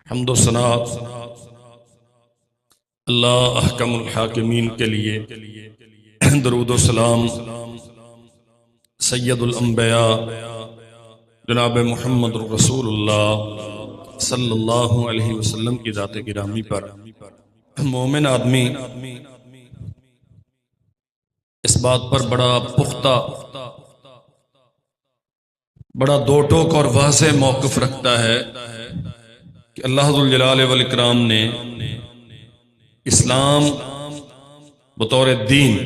حمد و ثنا اللہ احکم الحاکمین کے لیے، درود و سلام سید الانبیاء جناب محمد رسول اللہ صلی اللہ علیہ وسلم کی ذات گرامی پر۔ مومن آدمی اس بات پر بڑا پختہ، بڑا دو ٹوک اور واضح موقف رکھتا ہے کہ اللہ ذوالجلال والاکرام نے اسلام بطور دین،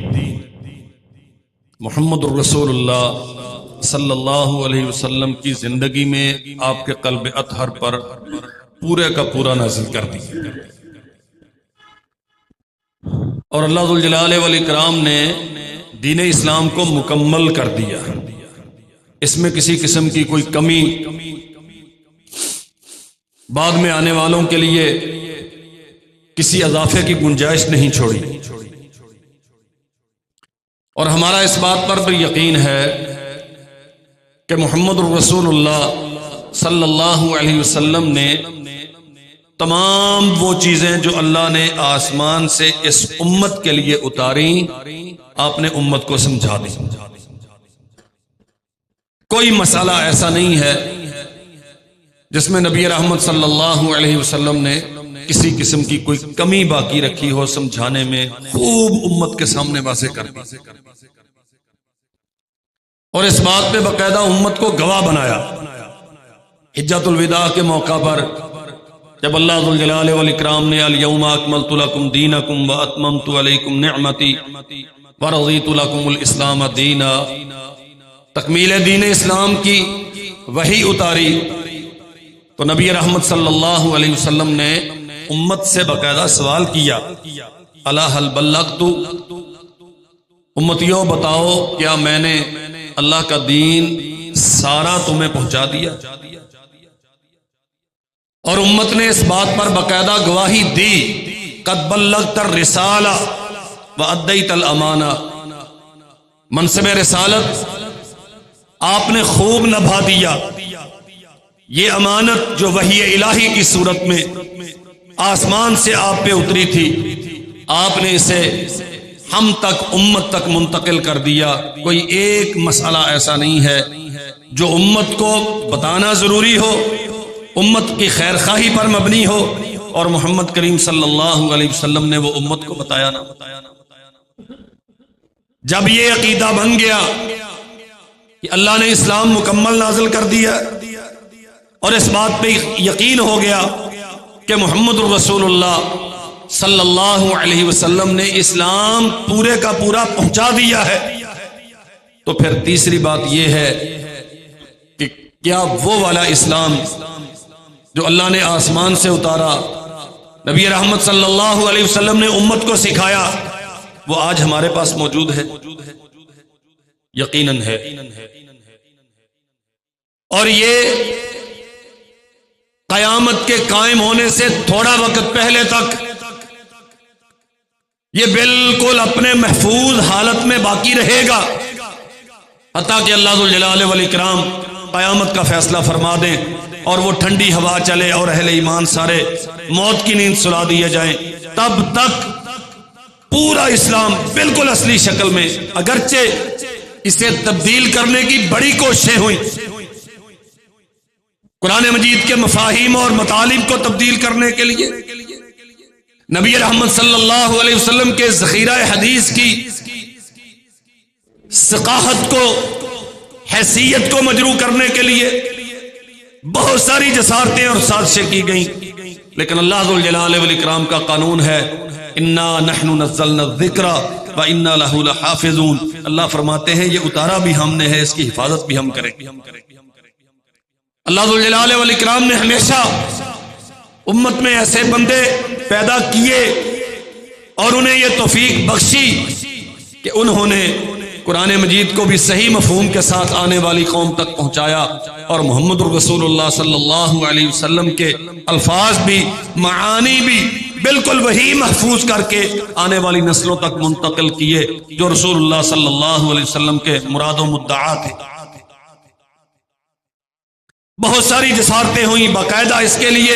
محمد الرسول اللہ صلی اللہ علیہ وسلم کی زندگی میں آپ کے قلب اطہر پر پورے کا پورا نازل کر دیا، اور اللہ ذوالجلال والاکرام نے دین اسلام کو مکمل کر دیا۔ اس میں کسی قسم کی کوئی کمی بعد میں آنے والوں کے لیے کسی اضافے کی گنجائش نہیں چھوڑی، اور ہمارا اس بات پر بھی یقین ہے کہ محمد الرسول اللہ صلی اللہ علیہ وسلم نے تمام وہ چیزیں جو اللہ نے آسمان سے اس امت کے لیے اتاری، آپ نے امت کو سمجھا دی۔ کوئی مسئلہ ایسا نہیں ہے جس میں نبی رحمت صلی اللہ علیہ وسلم نے کسی قسم کی کوئی کمی باقی رکھی ہو سمجھانے میں، خوب امت کے سامنے واضح کر دی، اور اس بات پہ باقاعدہ امت کو گواہ بنایا۔ حجۃ الوداع کے موقع پر جب اللہ ذوالجلال والاکرام نے الیوم اکملت لکم دینکم واتممت علیکم نعمتی ورضیت لکم الاسلام دینا، تکمیل دین اسلام کی وحی اتاری تو نبی رحمت صلی اللہ علیہ وسلم نے امت سے باقاعدہ سوال کیا، الا هل بلغت، امتیوں بتاؤ کیا میں نے اللہ کا دین سارا تمہیں پہنچا دیا؟ اور امت نے اس بات پر باقاعدہ گواہی دی، قد بلغت الرسالہ وادیت الامانہ، منصب رسالت آپ نے خوب نبھا دیا، یہ امانت جو وحی الہی کی صورت میں آسمان سے آپ پہ اتری تھی، آپ نے اسے ہم تک، امت تک منتقل کر دیا۔ کوئی ایک مسئلہ ایسا نہیں ہے جو امت کو بتانا ضروری ہو، امت کی خیر خواہی پر مبنی ہو، اور محمد کریم صلی اللہ علیہ وسلم نے وہ امت کو بتایا نہ۔ جب یہ عقیدہ بن گیا کہ اللہ نے اسلام مکمل نازل کر دیا، اور اس بات پہ یقین ہو گیا کہ محمد الرسول اللہ صلی اللہ علیہ وسلم نے اسلام پورے کا پورا پہنچا دیا ہے، تو پھر تیسری بات یہ ہے کہ کیا وہ والا اسلام جو اللہ نے آسمان سے اتارا، نبی رحمت صلی اللہ علیہ وسلم نے امت کو سکھایا، وہ آج ہمارے پاس موجود ہے؟ یقیناً ہے۔ اور یہ قیامت کے قائم ہونے سے تھوڑا وقت پہلے تک یہ بالکل اپنے محفوظ حالت میں باقی رہے گا، حتیٰ کہ اللہ ذوالجلال والاکرام قیامت کا فیصلہ فرما دیں اور وہ ٹھنڈی ہوا چلے اور اہل ایمان سارے موت کی نیند سلا دیے جائیں، تب تک پورا اسلام بالکل اصلی شکل میں، اگرچہ اسے تبدیل کرنے کی بڑی کوششیں ہوئیں، قرآن مجید کے مفاہیم اور مطالب کو تبدیل کرنے کے لیے، نبی رحمت صلی اللہ علیہ وسلم کے ذخیرہ حدیث کی ثقافت کو، حیثیت کو مجروح کرنے کے لیے بہت ساری جسارتیں اور سازشیں کی گئیں، لیکن اللہ ذوالجلال والاکرام کا قانون ہے، انا نحن نزلنا الذکر وانا لہ لحافظون، اللہ فرماتے ہیں یہ اتارا بھی ہم نے ہے، اس کی حفاظت بھی ہم کریں گے۔ اللہ ذوالجلال والاکرام نے ہمیشہ امت میں ایسے بندے پیدا کیے اور انہیں یہ توفیق بخشی کہ انہوں نے قرآن مجید کو بھی صحیح مفہوم کے ساتھ آنے والی قوم تک پہنچایا، اور محمد الرسول اللہ صلی اللہ علیہ وسلم کے الفاظ بھی، معانی بھی بالکل وہی محفوظ کر کے آنے والی نسلوں تک منتقل کیے جو رسول اللہ صلی اللہ علیہ وسلم کے مراد و مدعا تھے۔ بہت ساری جسارتیں ہوئیں، باقاعدہ اس کے لیے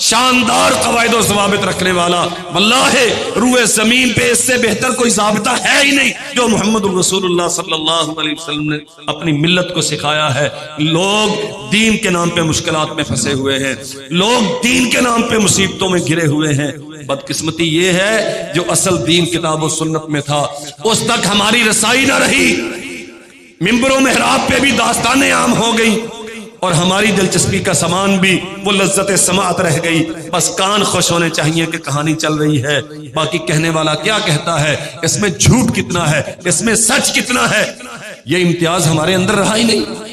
شاندار قواعد و ضوابط رکھنے والا، واللہ روئے زمین پہ اس سے بہتر کوئی ضابطہ ہے ہی نہیں جو محمد الرسول اللہ صلی اللہ علیہ وسلم نے اپنی ملت کو سکھایا ہے۔ لوگ دین کے نام پہ مشکلات میں پھنسے ہوئے ہیں، لوگ دین کے نام پہ مصیبتوں میں گھرے ہوئے ہیں۔ بدقسمتی یہ ہے جو اصل دین کتاب و سنت میں تھا اس تک ہماری رسائی نہ رہی، منبر و محراب پہ بھی داستانیں عام ہو گئی اور ہماری دلچسپی کا سامان بھی وہ لذت سماعت رہ گئی۔ بس کان خوش ہونے چاہیے کہ کہانی چل رہی ہے، باقی کہنے والا کیا کہتا ہے، اس میں جھوٹ کتنا ہے، اس میں سچ کتنا ہے، یہ امتیاز ہمارے اندر رہا ہی نہیں۔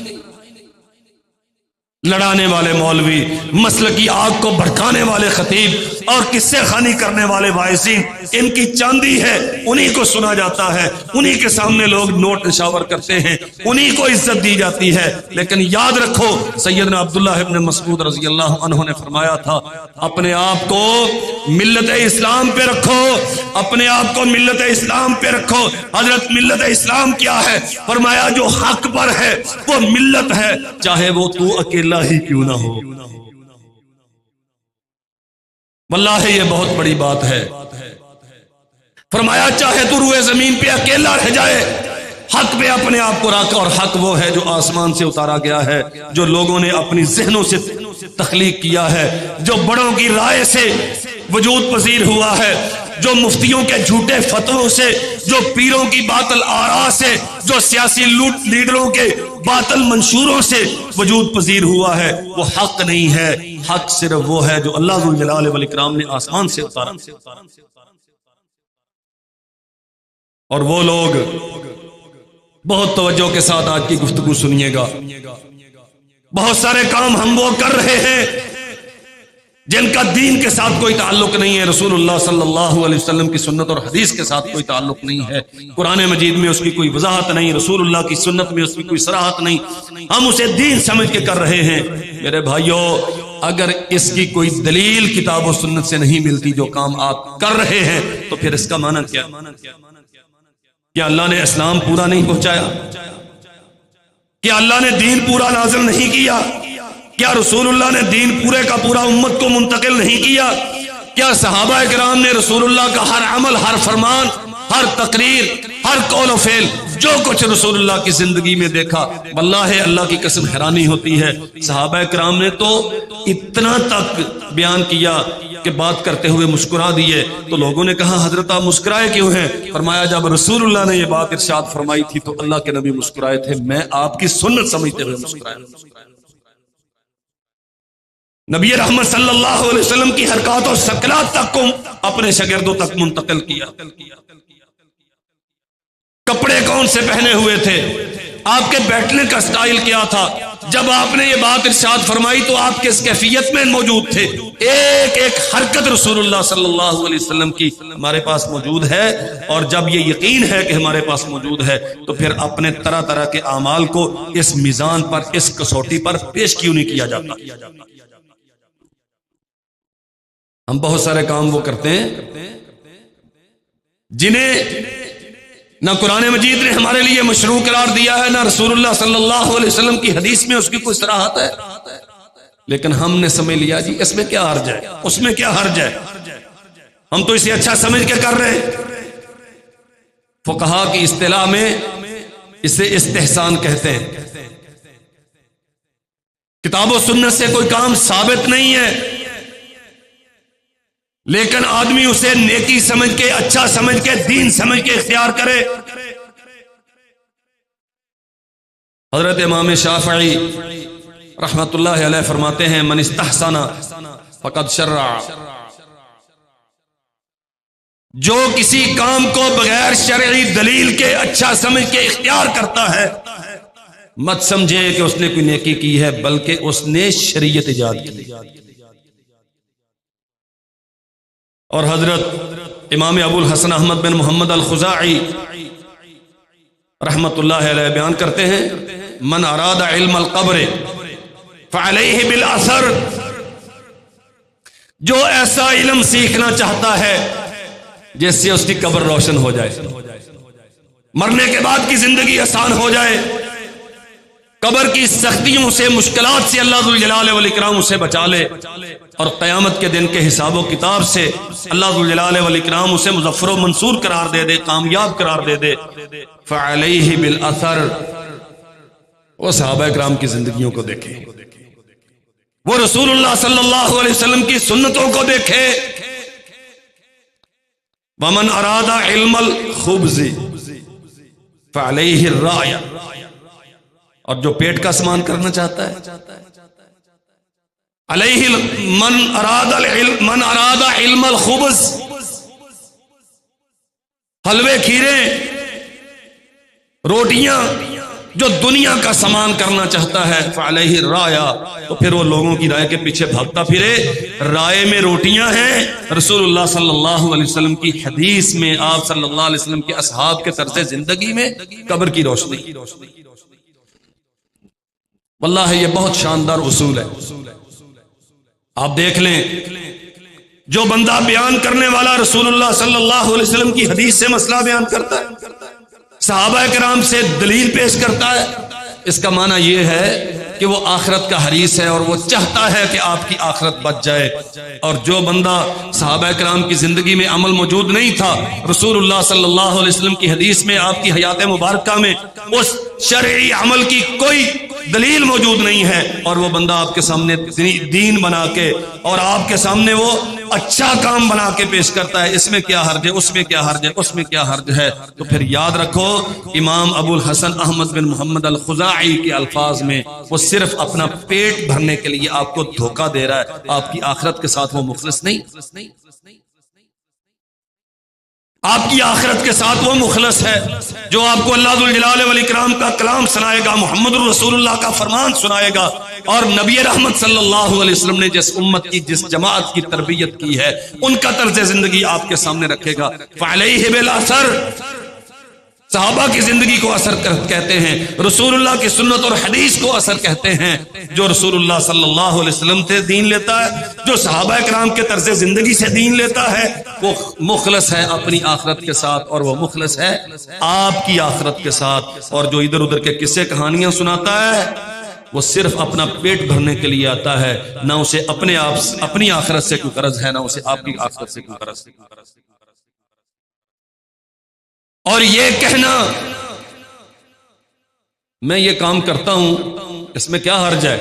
لڑانے والے مولوی، مسلکی آگ کو بھڑکانے والے خطیب اور قصے خوانی کرنے والے واعظین، ان کی چاندی ہے، انہی کو سنا جاتا ہے، انہی کے سامنے لوگ نوٹ نشاور کرتے ہیں، انہی کو عزت دی جاتی ہے۔ لیکن یاد رکھو سیدنا عبداللہ ابن مسعود رضی اللہ عنہ نے فرمایا تھا، اپنے آپ کو ملت اسلام پہ رکھو، اپنے آپ کو ملت اسلام پہ رکھو۔ حضرت ملت اسلام کیا ہے؟ فرمایا جو حق پر ہے وہ ملت ہے، چاہے وہ تو اکیلا ہی کیوں نہ ہو۔ واللہ یہ بہت بڑی بات ہے۔ فرمایا چاہے تو روئے زمین پہ اکیلا رہ جائے، حق پہ اپنے آپ کو رکھ، اور حق وہ ہے جو آسمان سے اتارا گیا ہے، جو لوگوں نے اپنی ذہنوں سے تخلیق کیا ہے، جو بڑوں کی رائے سے وجود پذیر ہوا ہے، جو مفتیوں کے جھوٹے فتووں سے، جو پیروں کی باطل آراء سے، جو سیاسی لیڈروں کے باطل منشوروں سے وجود پذیر ہوا ہے، وہ حق نہیں ہے۔ حق صرف وہ ہے جو اللہ ذو الجلال والاکرام نے آسمان سے اتارا۔ اور وہ لوگ، بہت توجہ کے ساتھ آج کی گفتگو سنیے گا، بہت سارے کام ہم وہ کر رہے ہیں جن کا دین کے ساتھ کوئی تعلق نہیں ہے، رسول اللہ صلی اللہ علیہ وسلم کی سنت اور حدیث کے ساتھ کوئی تعلق نہیں ہے، قرآن مجید میں اس کی کوئی وضاحت نہیں، رسول اللہ کی سنت میں اس کی کوئی صراحت نہیں، ہم اسے دین سمجھ کے کر رہے ہیں۔ میرے بھائیوں، اگر اس کی کوئی دلیل کتاب و سنت سے نہیں ملتی جو کام آپ کر رہے ہیں، تو پھر اس کا معنی کیا؟ کیا اللہ نے اسلام پورا نہیں پہنچایا؟ کیا اللہ نے دین پورا نازل نہیں کیا؟ کیا رسول اللہ نے دین پورے کا پورا امت کو منتقل نہیں کیا؟ کیا صحابہ کرام نے رسول اللہ کا ہر عمل، ہر فرمان، ہر تقریر، ہر قول و فعل، جو کچھ رسول اللہ کی زندگی میں دیکھا، واللہ اللہ کی قسم حیرانی ہوتی ہے۔ صحابہ کرام نے تو اتنا تک بیان کیا کہ بات کرتے ہوئے مسکرا دیے، تو لوگوں نے کہا حضرت آپ مسکرائے کیوں ہیں؟ فرمایا جب رسول اللہ نے یہ بات ارشاد فرمائی تھی تو اللہ کے نبی مسکرائے تھے، میں آپ کی سنت سمجھتے ہوئے مسکرایا۔ نبی رحمت صلی اللہ علیہ وسلم کی حرکات اور سکنات تک کو اپنے شاگردوں تک منتقل کیا۔ کپڑے کون سے پہنے ہوئے تھے، آپ کے بیٹھنے کا سٹائل کیا تھا، جب آپ نے یہ بات ارشاد فرمائی تو آپ کس کیفیت میں موجود تھے، ایک ایک حرکت رسول اللہ صلی اللہ علیہ وسلم کی ہمارے پاس موجود ہے۔ اور جب یہ یقین ہے کہ ہمارے پاس موجود ہے تو پھر اپنے طرح طرح کے اعمال کو اس میزان پر، اس کسوٹی پر پیش کیوں نہیں کیا جاتا؟ ہم بہت سارے کام وہ کرتے ہیں جنہیں نہ قرآن مجید نے ہمارے لیے مشروع قرار دیا ہے، نہ رسول اللہ صلی اللہ علیہ وسلم کی حدیث میں اس کی کوئی صراحت ہے، لیکن ہم نے سمجھ لیا جی اس میں کیا حرج ہے، اس میں کیا حرج ہے، ہم تو اسے اچھا سمجھ کے کر رہے ہیں۔ فقہا کی اصطلاح میں اسے استحسان کہتے ہیں۔ کتاب و سنت سے کوئی کام ثابت نہیں ہے، لیکن آدمی اسے نیکی سمجھ کے، اچھا سمجھ کے، دین سمجھ کے اختیار کرے۔ حضرت امام شافعی رحمت اللہ علیہ فرماتے ہیں من استحسن فقد شرع، جو کسی کام کو بغیر شرعی دلیل کے اچھا سمجھ کے اختیار کرتا ہے، مت سمجھے کہ اس نے کوئی نیکی کی ہے، بلکہ اس نے شریعت ایجاد کی۔ اور حضرت امام ابو الحسن احمد بن محمد الخزاعی رحمت اللہ علیہ بیان کرتے ہیں من اراد علم القبر فعلیہ بالاثر، جو ایسا علم سیکھنا چاہتا ہے جس سے اس کی قبر روشن ہو جائے، مرنے کے بعد کی زندگی آسان ہو جائے، قبر کی سختیوں سے، مشکلات سے اللہ ذو الجلال والاکرام اسے بچا لے، اور قیامت کے دن کے حساب و کتاب سے اللہ ذو الجلال والاکرام اسے مظفر و منصور قرار دے دے، کامیاب قرار دے دے۔ فعلیہ بالاثر، وہ صحابہ کرام کی زندگیوں کو دیکھے، وہ رسول اللہ صلی اللہ علیہ وسلم کی سنتوں کو دیکھے۔ ومن اراد علم الخبز فعلیہ الرعی، اور جو پیٹ کا سامان کرنا چاہتا ہے، علیہ من اراد علم الخبز، حلوے کھیرے روٹیاں جو دنیا کا سامان کرنا چاہتا ہے، فعلیہ الرعی، تو پھر وہ لوگوں کی رائے کے پیچھے بھاگتا پھرے۔ رائے میں روٹیاں ہیں، رسول اللہ صلی اللہ علیہ وسلم کی حدیث میں، آپ صلی اللہ علیہ وسلم کے اصحاب کے طرز زندگی میں قبر کی روشنی۔ واللہ یہ بہت شاندار اصول ہے، آپ دیکھ لیں، جو بندہ بیان کرنے والا رسول اللہ صلی اللہ علیہ وسلم کی حدیث سے مسئلہ بیان کرتا ہے، صحابہ کرام سے دلیل پیش کرتا ہے، اس کا معنی یہ ہے کہ وہ آخرت کا حریص ہے اور وہ چاہتا ہے کہ آپ کی آخرت بچ جائے۔ اور جو بندہ صحابہ کرام کی زندگی میں عمل موجود نہیں تھا، رسول اللہ صلی اللہ علیہ وسلم کی حدیث میں، آپ کی حیات مبارکہ میں اس شرعی عمل کی کوئی دلیل موجود نہیں ہے، اور وہ بندہ آپ کے سامنے دین بنا کے اور آپ کے سامنے وہ اچھا کام بنا کے پیش کرتا ہے، اس میں کیا حرج ہے، اس میں کیا حرج ہے، اس میں کیا حرج ہے، تو پھر یاد رکھو امام ابو الحسن احمد بن محمد الخزاعی کے الفاظ میں، وہ صرف اپنا پیٹ بھرنے کے لیے آپ کو دھوکہ دے رہا ہے، آپ کی آخرت کے ساتھ وہ مخلص نہیں، آپ کی آخرت کے ساتھ وہ مخلص ہے جو آپ کو اللہ ذو الجلال والاکرام کا کلام سنائے گا، محمد الرسول اللہ کا فرمان سنائے گا، اور نبی رحمت صلی اللہ علیہ وسلم نے جس امت کی، جس جماعت کی تربیت کی ہے، ان کا طرز زندگی آپ کے سامنے رکھے گا۔ فعلیہ بالاثر، صحابہ کی زندگی کو اثر کہتے ہیں، رسول اللہ کی سنت اور حدیث کو اثر کہتے ہیں۔ جو رسول اللہ صلی اللہ علیہ وسلم سے دین لیتا ہے، جو صحابہ کرام کے طرز زندگی سے دین لیتا ہے، وہ مخلص ہے اپنی آخرت کے ساتھ، اور وہ مخلص ہے آپ کی آخرت کے ساتھ۔ اور جو ادھر ادھر کے قصے کہانیاں سناتا ہے، وہ صرف اپنا پیٹ بھرنے کے لیے آتا ہے، نہ اسے اپنی آخرت سے کوئی غرض ہے، نہ اسے آپ کی آخرت سے کوئی غرض ہے۔ اور یہ کہنا میں یہ کام کرتا ہوں، اس میں کیا حرج ہے؟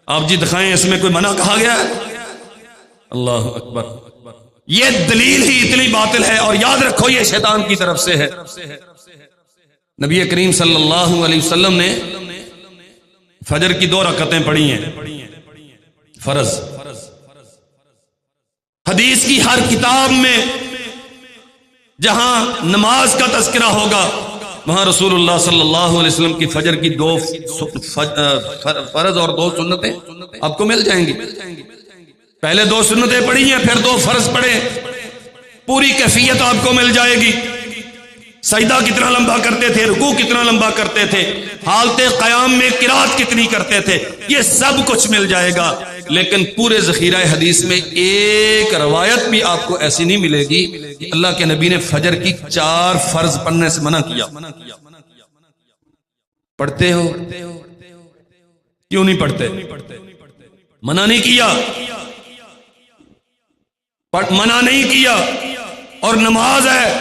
آپ جی دکھائیں اس میں کوئی منع کہا گیا ہے؟ اللہ اکبر، یہ دلیل ہی اتنی باطل ہے، اور یاد رکھو یہ شیطان کی طرف سے ہے۔ نبی کریم صلی اللہ علیہ وسلم نے فجر کی 2 رکعتیں پڑھی ہیں، فرض۔ حدیث کی ہر کتاب میں جہاں نماز کا تذکرہ ہوگا، وہاں رسول اللہ صلی اللہ علیہ وسلم کی فجر کی 2 فرض اور 2 سنتیں آپ کو مل جائیں گی۔ پہلے 2 سنتیں پڑھی ہیں، پھر 2 فرض پڑھے، پوری کیفیت آپ کو مل جائے گی۔ سجدہ کتنا لمبا کرتے تھے، رکوع کتنا لمبا کرتے تھے، حالت قیام میں قرات کتنی کرتے تھے، یہ سب کچھ مل جائے گا۔ لیکن پورے ذخیرہ حدیث میں ایک روایت بھی آپ کو ایسی نہیں ملے گی کہ اللہ کے نبی نے فجر کی 4 فرض پڑھنے سے منع کیا۔ پڑھتے ہو؟ کیوں نہیں پڑھتے؟ منع نہیں کیا، منع نہیں کیا۔ اور نماز ہے،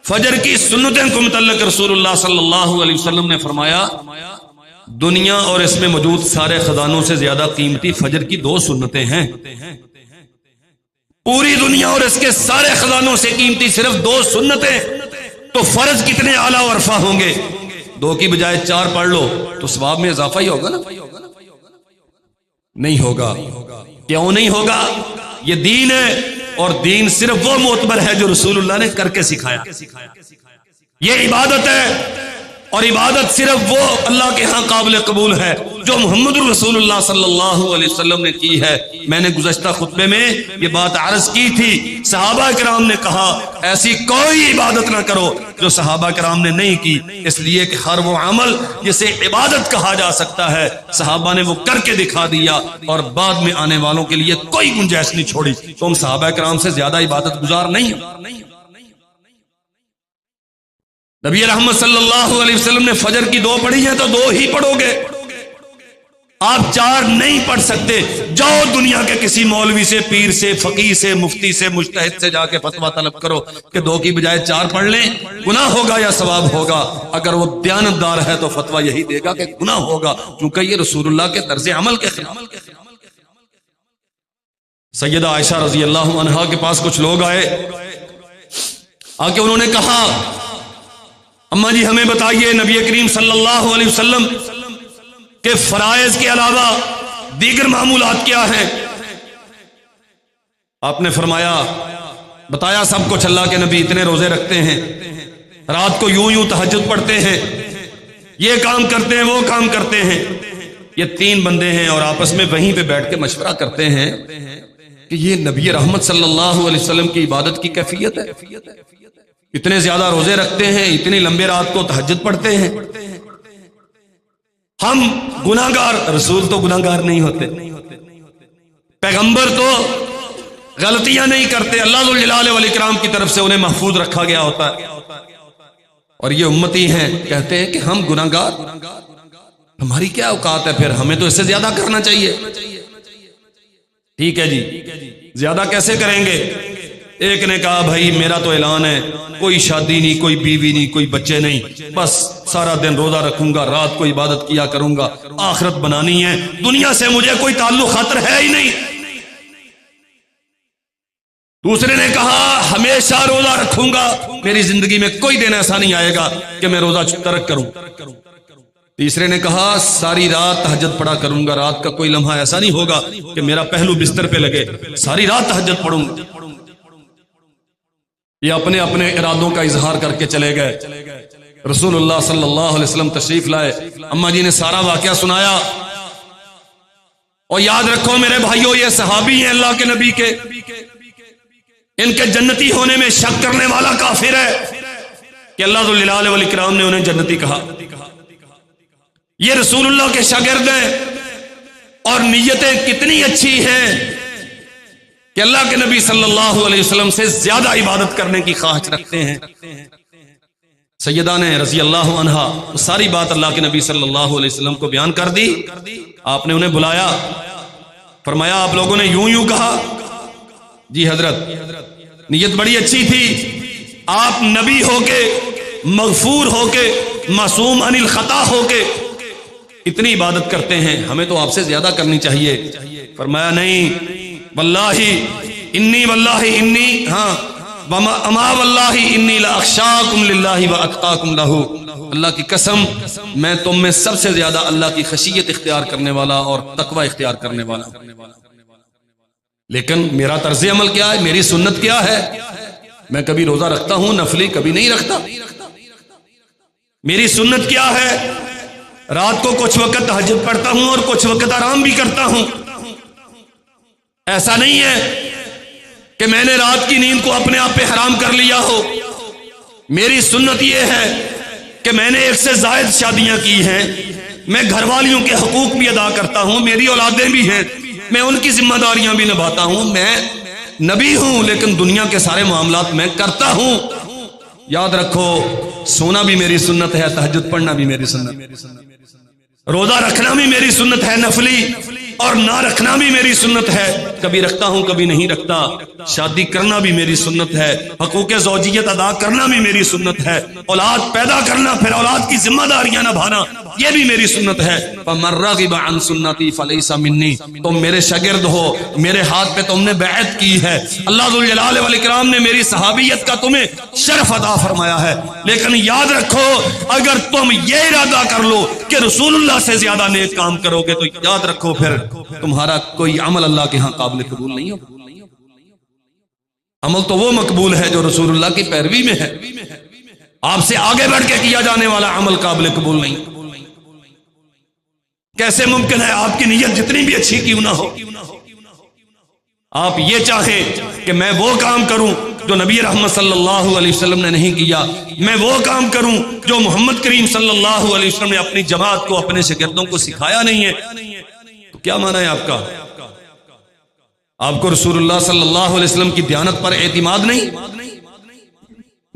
فجر کی سنتیں کو متعلق رسول اللہ صلی اللہ علیہ وسلم نے فرمایا، دنیا اور اس میں موجود سارے خزانوں سے زیادہ قیمتی فجر کی 2 سنتیں ہیں۔ پوری دنیا اور اس کے سارے خزانوں سے قیمتی صرف 2 سنتیں، تو فرض کتنے اعلیٰ و عرفہ ہوں گے؟ 2 کی بجائے 4 پڑھ لو تو ثواب میں اضافہ ہی ہوگا نا؟ نہیں ہوگا۔ کیوں نہیں ہوگا؟ یہ دین ہے، اور دین صرف وہ معتبر ہے جو رسول اللہ نے کر کے سکھایا۔ یہ عبادت ہے، اور عبادت صرف وہ اللہ کے ہاں قابل قبول ہے جو محمد رسول اللہ صلی اللہ علیہ وسلم نے کی ہے۔ میں نے گزشتہ خطبے میں یہ بات عرض کی تھی، صحابہ کرام نے کہا ایسی کوئی عبادت نہ کرو جو صحابہ کرام نے نہیں کی، اس لیے کہ ہر وہ عمل جسے عبادت کہا جا سکتا ہے صحابہ نے وہ کر کے دکھا دیا، اور بعد میں آنے والوں کے لیے کوئی گنجائش نہیں چھوڑی۔ تم صحابہ کرام سے زیادہ عبادت گزار نہیں ہو۔ نبی رحمت صلی اللہ علیہ وسلم نے فجر کی 2 پڑھی ہیں تو 2 ہی پڑھو گے، آپ 4 نہیں پڑھ سکتے۔ جاؤ دنیا کے کسی مولوی سے، پیر سے، فقیہ سے، مفتی سے، مجتہد سے جا کے فتویٰ طلب کرو کہ 2 کی بجائے 4 پڑھ لیں، گناہ ہوگا یا ثواب ہوگا؟ اگر وہ دیانتدار ہے تو فتویٰ یہی دے گا کہ گناہ ہوگا، کیونکہ یہ رسول اللہ کے طرز عمل کے خلاف۔ سیدہ عائشہ رضی اللہ عنہا کے پاس کچھ لوگ آئے، آ کے انہوں نے کہا اماں جی ہمیں بتائیے نبی کریم صلی اللہ علیہ وسلم کہ فرائض کے علاوہ دیگر معمولات کیا ہیں؟ آپ نے فرمایا، بتایا سب کچھ، اللہ کے نبی اتنے روزے رکھتے ہیں، رات کو یوں تہجد پڑھتے ہیں، یہ کام کرتے ہیں، وہ کام کرتے ہیں۔ یہ 3 بندے ہیں اور آپس میں وہیں پہ بیٹھ کے مشورہ کرتے ہیں کہ یہ نبی رحمت صلی اللہ علیہ وسلم کی عبادت کی کیفیت ہے، اتنے زیادہ روزے رکھتے ہیں، اتنی لمبے رات کو تہجد پڑھتے ہیں، ہم گناہگار، رسول تو گناہگار نہیں ہوتے، پیغمبر تو غلطیاں نہیں کرتے، اللہ ذو الجلال والاکرام کی طرف سے انہیں محفوظ رکھا گیا ہوتا ہے، اور یہ امتی ہیں، کہتے ہیں کہ ہم گناہگار، ہماری کیا اوقات ہے، پھر ہمیں تو اس سے زیادہ کرنا چاہیے۔ ٹھیک ہے جی، زیادہ کیسے کریں گے؟ ایک نے کہا بھائی میرا تو اعلان ہے، کوئی شادی نہیں، کوئی بیوی نہیں، کوئی بچے نہیں، بس سارا دن روزہ رکھوں گا، رات کو عبادت کیا کروں گا، آخرت بنانی ہے، دنیا سے مجھے کوئی تعلق خاطر ہے ہی نہیں۔ دوسرے نے کہا ہمیشہ روزہ رکھوں گا، میری زندگی میں کوئی دن ایسا نہیں آئے گا کہ میں روزہ ترک کروں۔ تیسرے نے کہا ساری رات تہجد پڑھا کروں گا، رات کا کوئی لمحہ ایسا نہیں ہوگا کہ میرا پہلو بستر پہ لگے، ساری رات تہجد پڑھوں گا۔ یہ اپنے اپنے ارادوں کا اظہار کر کے چلے گئے۔ رسول اللہ صلی اللہ علیہ وسلم تشریف لائے، اماں جی نے سارا واقعہ سنایا، اور یاد رکھو میرے بھائیوں یہ صحابی ہیں اللہ کے نبی کے، ان کے جنتی ہونے میں شک کرنے والا کافر ہے کہ اللہ ذو الجلال والاکرام نے انہیں جنتی کہا۔ یہ رسول اللہ کے شاگرد ہیں اور نیتیں کتنی اچھی ہیں کہ اللہ کے نبی صلی اللہ علیہ وسلم سے زیادہ عبادت کرنے کی خواہش رکھتے ہیں۔ سیدہ نے رضی اللہ عنہا ساری بات اللہ کے نبی صلی اللہ علیہ وسلم کو بیان کر دی۔ آپ نے انہیں بلایا، فرمایا آپ لوگوں نے یوں کہا؟ جی حضرت، نیت بڑی اچھی تھی، آپ نبی ہو کے، مغفور ہو کے، معصوم عن الخطا ہو کے اتنی عبادت کرتے ہیں، ہمیں تو آپ سے زیادہ کرنی چاہیے۔ فرمایا نہیں واللہ انی ہاں اما واللہ انی لاخشاکم للہ واتقاکم لہ، اللہ کی قسم میں تم میں سب سے زیادہ اللہ کی خشیت اختیار کرنے والا اور تقوی اختیار کرنے والا ہوں۔ لیکن میرا طرز عمل کیا ہے، میری سنت کیا ہے؟ میں کبھی روزہ رکھتا ہوں نفلی، کبھی نہیں رکھتا۔ میری سنت کیا ہے؟ رات کو کچھ وقت تہجد پڑھتا ہوں اور کچھ وقت آرام بھی کرتا ہوں۔ ایسا نہیں ہے کہ میں نے رات کی نیند کو اپنے آپ پہ حرام کر لیا ہو۔ میری سنت یہ ہے کہ میں نے 1 سے زائد شادیاں کی ہیں، میں گھر والیوں کے حقوق بھی ادا کرتا ہوں، میری اولادیں بھی ہیں، میں ان کی ذمہ داریاں بھی نبھاتا ہوں، میں نبی ہوں لیکن دنیا کے سارے معاملات میں کرتا ہوں۔ یاد رکھو سونا بھی میری سنت ہے، تہجد پڑھنا بھی میری سنت، روزہ رکھنا بھی میری سنت ہے نفلی، اور نہ رکھنا بھی میری سنت ہے، کبھی رکھتا ہوں کبھی نہیں رکھتا۔ شادی کرنا بھی میری سنت ہے، حقوق زوجیت ادا کرنا بھی میری سنت ہے، اولاد پیدا کرنا، پھر اولاد کی ذمہ داریاں نبھانا، یہ بھی میری سنت ہے۔ فَمَن رَغِبَ عَن سُنَّتِي فَلَيْسَ مِنِّي، تم میرے شاگرد ہو، میرے ہاتھ پہ تم نے بیعت کی ہے، اللہ ذو الجلال والاکرام نے میری صحابیت کا تمہیں شرف عطا فرمایا ہے، لیکن یاد رکھو اگر تم یہ ارادہ کر لو کہ رسول اللہ سے زیادہ نیک کام کرو گے تو یاد رکھو پھر تمہارا کوئی عمل اللہ کے ہاں قابل قبول نہیں ہو۔ عمل تو وہ مقبول ہے جو رسول اللہ کی پیروی میں ہے، آپ سے آگے بڑھ کے کیا جانے والا عمل قابل قبول نہیں۔ کیسے ممکن ہے آپ کی نیت جتنی بھی اچھی کیوں نہ ہو، آپ یہ چاہیں کہ میں وہ کام کروں جو نبی رحمت صلی اللہ علیہ وسلم نے نہیں کیا، میں وہ کام کروں جو محمد کریم صلی اللہ علیہ وسلم نے اپنی جماعت کو، اپنے شاگردوں کو سکھایا نہیں ہے، تو کیا معنی ہے آپ کا؟ آپ کو رسول اللہ صلی اللہ علیہ وسلم کی دیانت پر اعتماد نہیں؟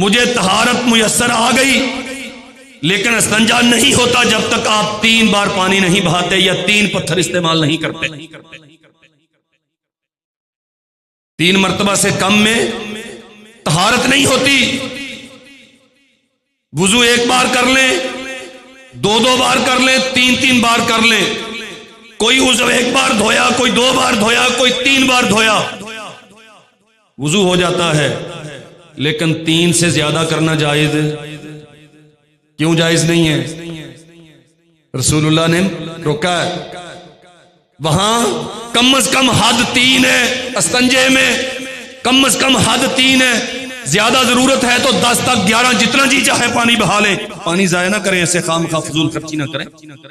مجھے طہارت میسر آ گئی لیکن استنجا نہیں ہوتا جب تک آپ 3 بار پانی نہیں بہاتے یا 3 پتھر استعمال نہیں کرتے. 3 مرتبہ سے کم میں طہارت نہیں ہوتی. وضو 1 بار کر لیں، 2 بار کر لیں، 3 بار کر لیں. کوئی عضو 1 بار دھویا، کوئی 2 بار دھویا، کوئی 3 بار دھویا، وضو ہو جاتا ہے. لیکن 3 سے زیادہ کرنا جائز ہے. کیوں جائز نہیں ہے؟ رسول اللہ نے روکا ہے. وہاں کم از کم حد 3 ہے. استنجے میں کم از کم حد 3 ہے. زیادہ ضرورت ہے تو 10 تک 11 جتنا جی چاہے پانی بہا لیں. پانی ضائع نہ کریں، ایسے خام خواہ فضول خرچی نہ کریں.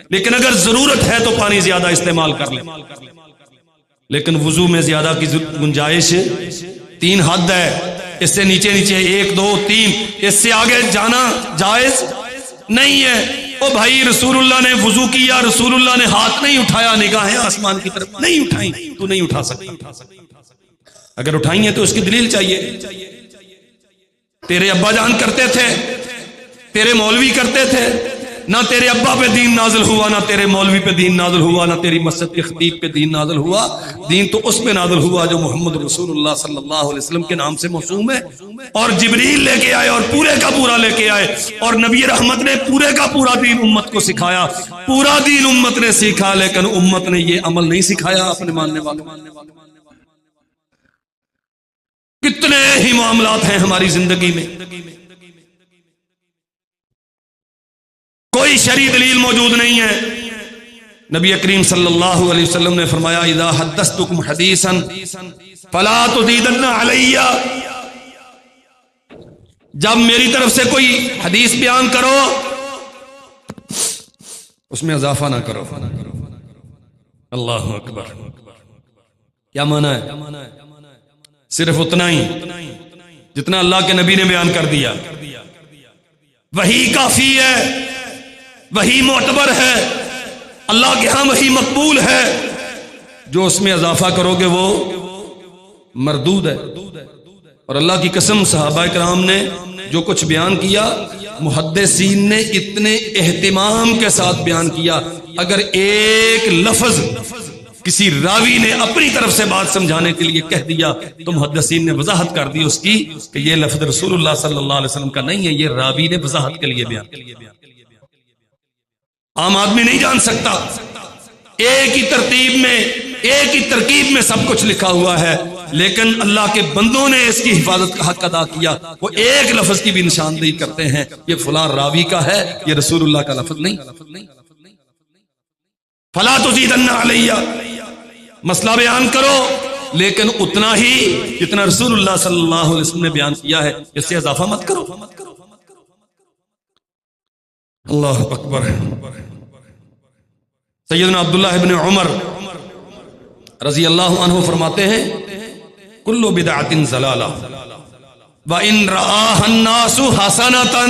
لیکن اگر ضرورت ہے تو پانی زیادہ استعمال کر لیں. لیکن وضو میں زیادہ کی گنجائش 3 حد ہے. اس سے نیچے 1 2 3 اس سے آگے جانا جائز نہیں ہے. او بھائی رسول اللہ نے وضو کیا، رسول اللہ نے ہاتھ نہیں اٹھایا، نگاہیں آسمان کی طرف نہیں اٹھائیں، تو نہیں اٹھا سکتا. اگر اٹھائیں گے تو اس کی دلیل چاہیے. تیرے ابا جان کرتے تھے، تیرے مولوی کرتے تھے. نہ تیرے ابا پہ دین نازل ہوا، نہ تیرے مولوی پہ دین نازل ہوا، نہ تیری مسجد کے خطیب پہ دین نازل ہوا. دین تو اس پہ نازل ہوا جو محمد رسول اللہ صلی اللہ علیہ وسلم کے نام سے موسوم ہے. اور جبریل لے کے آئے اور پورے کا پورا لے کے آئے. اور نبی رحمت نے پورے کا پورا دین امت کو سکھایا. پورا دین امت نے سیکھا، لیکن امت نے یہ عمل نہیں سکھایا اپنے ماننے والوں. کتنے ہی معاملات ہیں ہماری زندگی میں کوئی شرعی دلیل موجود نہیں ہے. نبی کریم صلی اللہ علیہ وسلم نے فرمایا اذا حدثتکم حدیثا فلا تزیدن علی، جب میری طرف سے کوئی حدیث بیان کرو اس میں اضافہ نہ کرو. اللہ اکبر. کیا معنی ہے؟ صرف اتنا ہی جتنا اللہ کے نبی نے بیان کر دیا. وہی کافی ہے، وہی معتبر ہے، اللہ کے ہاں وہی مقبول ہے. جو اس میں اضافہ کرو گے وہ مردود ہے. اور اللہ کی قسم صحابہ کرام نے جو کچھ بیان کیا، محدثین نے اتنے اہتمام کے ساتھ بیان کیا. اگر ایک لفظ کسی راوی نے اپنی طرف سے بات سمجھانے کے لیے کہہ دیا تو محدثین نے وضاحت کر دی اس کی کہ یہ لفظ رسول اللہ صلی اللہ علیہ وسلم کا نہیں ہے، یہ راوی نے وضاحت کے لیے بیان کیا. عام آدمی نہیں جان سکتا. ایک ہی ترتیب میں، ایک ہی ترکیب میں سب کچھ لکھا ہوا ہے، لیکن اللہ کے بندوں نے اس کی حفاظت کا حق ادا کیا. وہ ایک لفظ کی بھی نشاندہی کرتے ہیں، یہ فلاں راوی کا ہے، یہ رسول اللہ کا لفظ نہیں. فلا تزیدن علی، مسئلہ بیان کرو لیکن اتنا ہی جتنا رسول اللہ صلی اللہ علیہ وسلم نے بیان کیا ہے، اس سے اضافہ مت کرو. اللہ اکبر. سیدنا عبداللہ ابن عمر رضی اللہ عنہ فرماتے ہیں کل بدعت ضلالہ وَإِن رَآهَا النَّاسُ حَسَنَةً.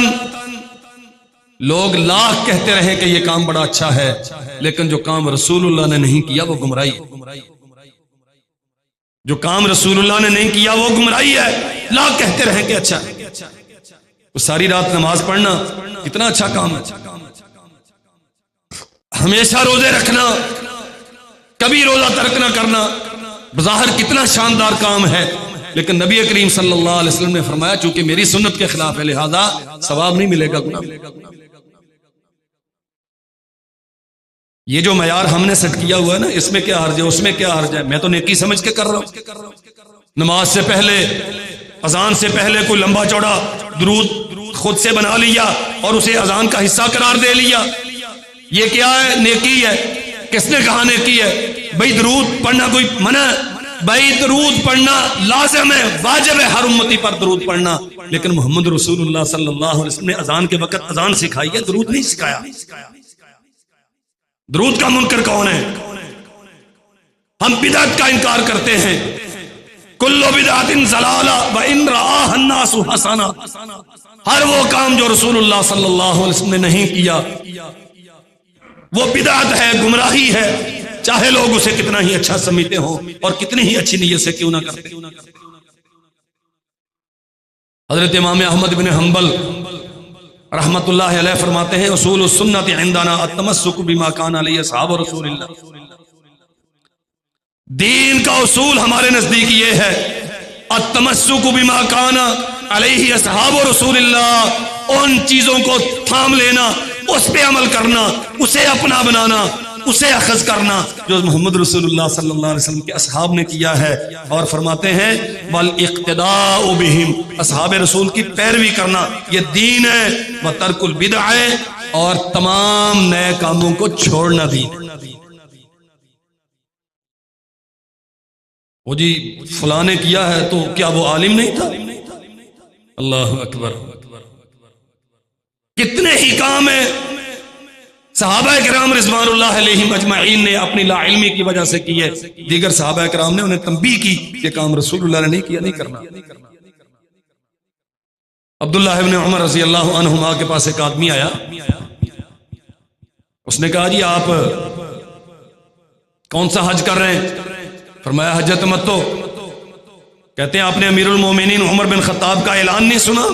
لوگ لاکھ کہتے رہے کہ یہ کام بڑا اچھا ہے، لیکن جو کام رسول اللہ نے نہیں کیا وہ گمراہی ہے. جو کام رسول اللہ نے نہیں کیا وہ گمراہی ہے. لاکھ کہتے رہے کہ اچھا ہے. تو ساری رات نماز پڑھنا کتنا اچھا کام ہے. ہمیشہ روزے رکھنا، کبھی روزہ ترک نہ کرنا، بظاہر کتنا شاندار کام ہے. لیکن نبی کریم صلی اللہ علیہ وسلم نے فرمایا چونکہ میری سنت کے خلاف ہے لہذا ثواب نہیں ملے گا، گناہ ملے گا. یہ جو معیار ہم نے سیٹ کیا ہوا ہے نا، اس میں کیا حرج ہے، اس میں کیا حرج ہے، میں تو نیکی سمجھ کے کر رہا ہوں. نماز سے پہلے، اذان سے پہلے کوئی لمبا چوڑا درود خود سے بنا لیا اور اسے اذان کا حصہ قرار دے لیا، یہ کیا ہے؟ نیکی ہے. کس نے کہا نیکی ہے؟ بھائی درود پڑھنا کوئی منع ہے؟ بھائی درود پڑھنا لازم ہے، واجب ہے ہر امتی پر درود پڑھنا. لیکن محمد رسول اللہ صلی اللہ علیہ وسلم نے اذان کے وقت اذان سکھائی ہے، درود نہیں سکھایا. درود کا منکر کون ہے؟ ہم بدعت کا انکار کرتے ہیں. کل بدعت ضلالہ وَإِن رَآهَا النَّاسُ حَسَنَةً. ہر وہ کام جو رسول اللہ صلی اللہ علیہ وسلم نے نہیں کیا وہ بدعت ہے، گمراہی ہے، چاہے لوگ اسے کتنا ہی اچھا سمجھتے ہوں اور کتنی ہی اچھی نیت سے کیوں نہ کرتے. حضرت امام احمد بن حنبل رحمت اللہ علیہ فرماتے ہیں اصول السنت عندنا التمسک بما کان علیہ اصحاب رسول اللہ، دین کا اصول ہمارے نزدیک یہ ہے التمسک بما کان علیہ اصحاب رسول اللہ، ان چیزوں کو تھام لینا، اس پہ عمل کرنا، اسے اپنا بنانا، اسے اخذ کرنا جو محمد رسول اللہ صلی اللہ علیہ وسلم کے اصحاب نے کیا ہے، اور فرماتے ہیں والاقتداء بہم، اصحاب رسول کی پیروی کرنا یہ دین ہے، وترک البدع، اور تمام نئے کاموں کو چھوڑنا دین۔ وہ جی فلاں نے کیا ہے تو کیا وہ عالم نہیں تھا؟ اللہ اکبر، کتنے ہی کام ہیں صحابہ کرام رضوان اللہ علیہم اجمعین نے اپنی لا علمی کی وجہ سے کیے، دیگر صحابہ کرام نے انہیں تنبیہ کی کہ کام رسول اللہ نے نہیں کیا، نہیں کرنا۔ عبداللہ ابن عمر رضی اللہ عنہما کے پاس ایک آدمی آیا، اس نے کہا جی آپ کون سا حج کر رہے ہیں؟ فرمایا حج تمتع۔ کہتے ہیں آپ نے امیر المومنین عمر بن خطاب کا اعلان نہیں سنا؟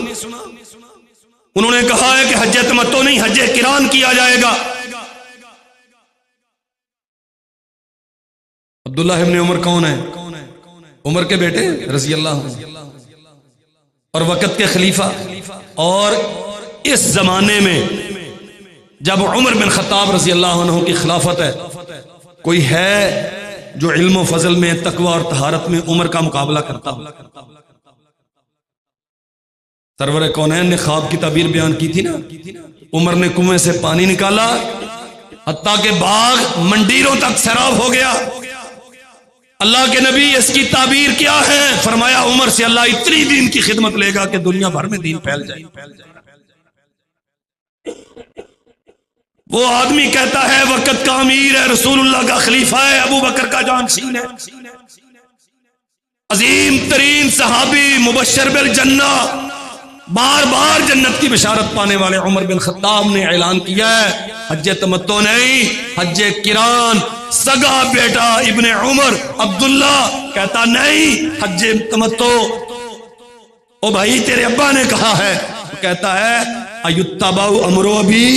انہوں نے کہا ہے کہ حج تمتع نہیں، حج قران کیا جائے گا۔ عبداللہ ابن عمر کون ہے؟ عمر کے بیٹے رضی اللہ عنہ اور وقت کے خلیفہ، اور اس زمانے میں جب عمر بن خطاب رضی اللہ عنہ کی خلافت ہے، کوئی ہے جو علم و فضل میں، تقوی اور طہارت میں عمر کا مقابلہ کرتا ہو؟ سرور کونین نے خواب کی تعبیر بیان کی تھی نا، عمر نے کنویں سے پانی نکالا حتیٰ کہ باغ منڈیروں تک سیراب ہو گیا۔ اللہ کے نبی اس کی تعبیر کیا ہے؟ فرمایا عمر سے اللہ اتنی دین کی خدمت لے گا کہ دنیا بھر میں دین پھیل جائے۔ وہ آدمی کہتا ہے وقت کا امیر ہے، رسول اللہ کا خلیفہ ہے، ابو بکر کا جانشین ہے، عظیم ترین صحابی، مبشر بالجنہ، بار بار جنت کی بشارت پانے والے عمر بن خطاب نے اعلان کیا ہے حج تمتع نہیں، حج قران۔ سگا بیٹا ابن عمر عبداللہ کہتا نہیں حج تمتع۔ او بھائی تیرے ابا نے کہا ہے، کہتا ہے ایتبع امر ابی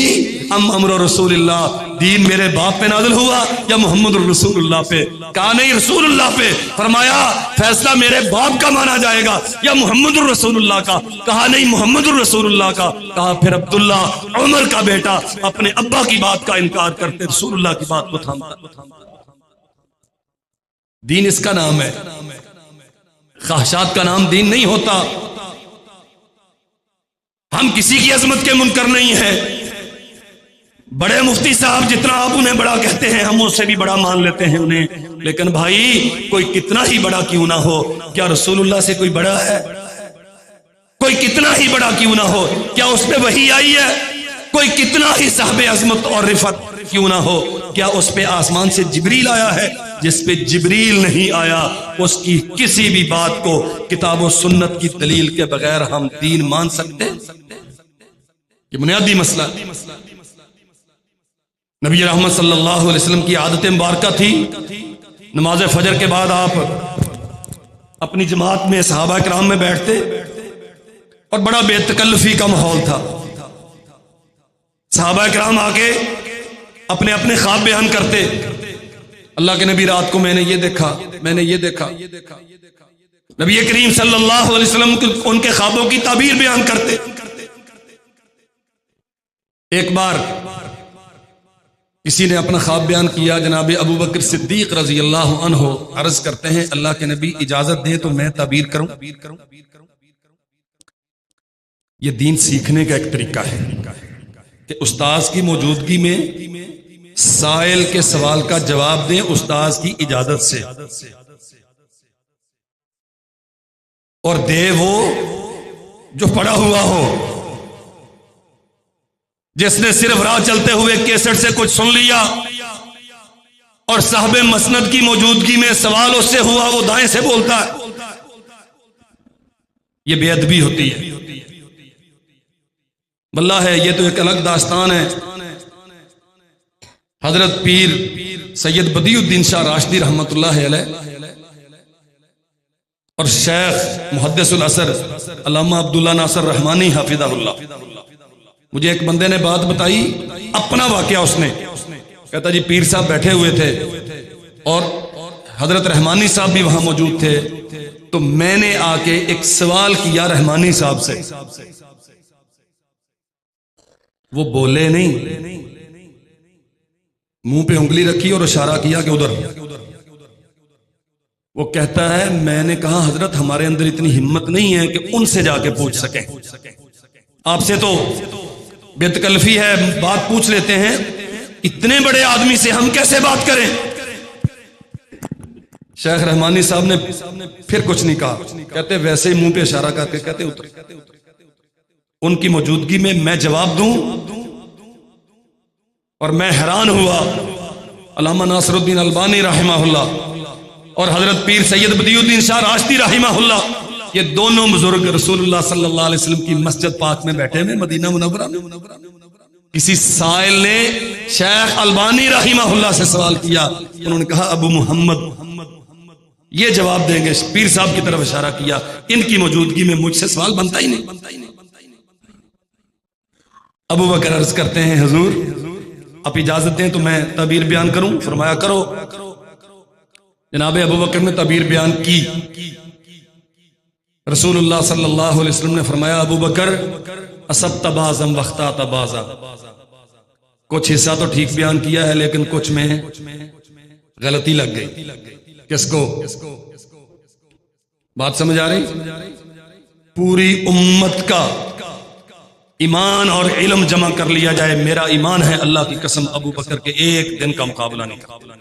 ام امر رسول اللہ، دین میرے باپ پہ نازل ہوا یا محمد الرسول اللہ پہ؟ کہا نہیں رسول اللہ پہ۔ فرمایا فیصلہ میرے باپ کا مانا جائے گا یا محمد الرسول اللہ کا؟ کہا نہیں محمد الرسول اللہ کا۔ کہا پھر عبداللہ عمر کا بیٹا اپنے ابا کی بات کا انکار کرتے رسول اللہ کی بات کو تھامتا۔ دین اس کا نام ہے، خواہشات کا نام دین نہیں ہوتا۔ ہم کسی کی عظمت کے منکر نہیں ہیں، بڑے مفتی صاحب جتنا آپ انہیں بڑا کہتے ہیں ہم اس سے بھی بڑا مان لیتے ہیں انہیں، لیکن بھائی کوئی کتنا ہی بڑا کیوں نہ ہو، کیا رسول اللہ سے کوئی بڑا ہے؟ کوئی کتنا ہی بڑا کیوں نہ ہو، کیا اس پہ وحی آئی ہے؟ کوئی کتنا ہی صاحب عظمت اور رفعت کیوں نہ ہو، کیا اس پہ آسمان سے جبریل آیا ہے؟ جس پہ جبریل نہیں آیا اس کی کسی بھی بات کو کتاب و سنت کی دلیل کے بغیر ہم دین مان سکتے؟ یہ بنیادی مسئلہ۔ نبی رحمت صلی اللہ علیہ وسلم کی عادت مبارکہ تھی، نماز فجر کے بعد آپ اپنی جماعت میں صحابہ کرام میں بیٹھتے اور بڑا بے تکلفی کا ماحول تھا۔ صحابہ کرام آ کے اپنے اپنے خواب بیان کرتے، اللہ کے نبی رات کو میں نے یہ دیکھا، میں نے یہ دیکھا۔ نبی کریم صلی اللہ علیہ وسلم ان کے خوابوں کی تعبیر بیان کرتے۔ ایک بار کسی نے اپنا خواب بیان کیا، جناب ابو بکر صدیق رضی اللہ عنہ عرض کرتے ہیں اللہ کے نبی اجازت دیں تو میں تعبیر کروں۔ یہ دین سیکھنے کا ایک طریقہ ہے کہ استاذ کی موجودگی میں سائل کے سوال کا جواب دیں استاذ کی اجازت سے، اور دے وہ جو پڑا ہوا ہو۔ جس نے صرف راہ چلتے ہوئے کیسٹ سے کچھ سن لیا اور صاحب مسند کی موجودگی میں سوال اس سے ہوا وہ دائیں سے بولتا ہے، یہ بے ادبی ہوتی ہے۔ واللہ ہے یہ تو ایک الگ داستان ہے۔ حضرت پیر سید بدیع الدین شاہ راشدی رحمت اللہ علیہ اور شیخ محدث العصر علامہ عبداللہ ناصر رحمانی حافظہ اللہ، مجھے ایک بندے نے بات بتائی، اپنا واقعہ اس نے، کہتا جی پیر صاحب بیٹھے ہوئے تھے اور حضرت رحمانی صاحب بھی وہاں موجود تھے، تو میں نے آ کے ایک سوال کیا رحمانی صاحب سے، وہ بولے نہیں، منہ پہ انگلی رکھی اور اشارہ کیا کہ ادھر۔ وہ کہتا ہے میں نے کہا حضرت ہمارے اندر اتنی ہمت نہیں ہے کہ ان سے جا کے پوچھ سکیں، آپ سے تو بے تکلفی ہے، بات پوچھ لیتے ہیں، اتنے بڑے آدمی سے ہم کیسے بات کریں؟ شیخ رحمانی صاحب نے پھر کچھ نہیں کہا، کہتے ویسے ہی منہ پہ اشارہ کر کے کہتے اتر۔ ان کی موجودگی میں جواب دوں اور میں حیران ہوا، علامہ ناصر الدین البانی رحمہ اللہ اور حضرت پیر سید بدیع الدین شاہ راشدی رحمہ اللہ، یہ دونوں بزرگ رسول اللہ صلی اللہ علیہ وسلم کی مسجد پاک میں بیٹھے ہوئے مدینہ منورہ میں، کسی سائل نے شیخ البانی رحمہ اللہ سے سوال کیا، انہوں نے کہا ابو محمد یہ جواب دیں گے، پیر صاحب کی طرف اشارہ کیا، ان کی موجودگی میں مجھ سے سوال بنتا ہی نہیں۔ ابو بکر عرض کرتے ہیں حضور آپ اجازت دیں تو میں تعبیر بیان کروں؟ فرمایا کرو۔ جناب ابو بکر نے تعبیر بیان کی، رسول اللہ صلی اللہ علیہ وسلم نے فرمایا ابو بکر اصبت بعضا واخطأت بعضا، کچھ حصہ تو ٹھیک بیان کیا ہے لیکن کچھ میں غلطی لگ گئی۔ کس کو؟ بات سمجھ آ رہی؟ پوری امت کا ایمان اور علم جمع کر لیا جائے، میرا ایمان ہے اللہ کی قسم ابو بکر کے ایک دن کا مقابلہ نہیں کرتا۔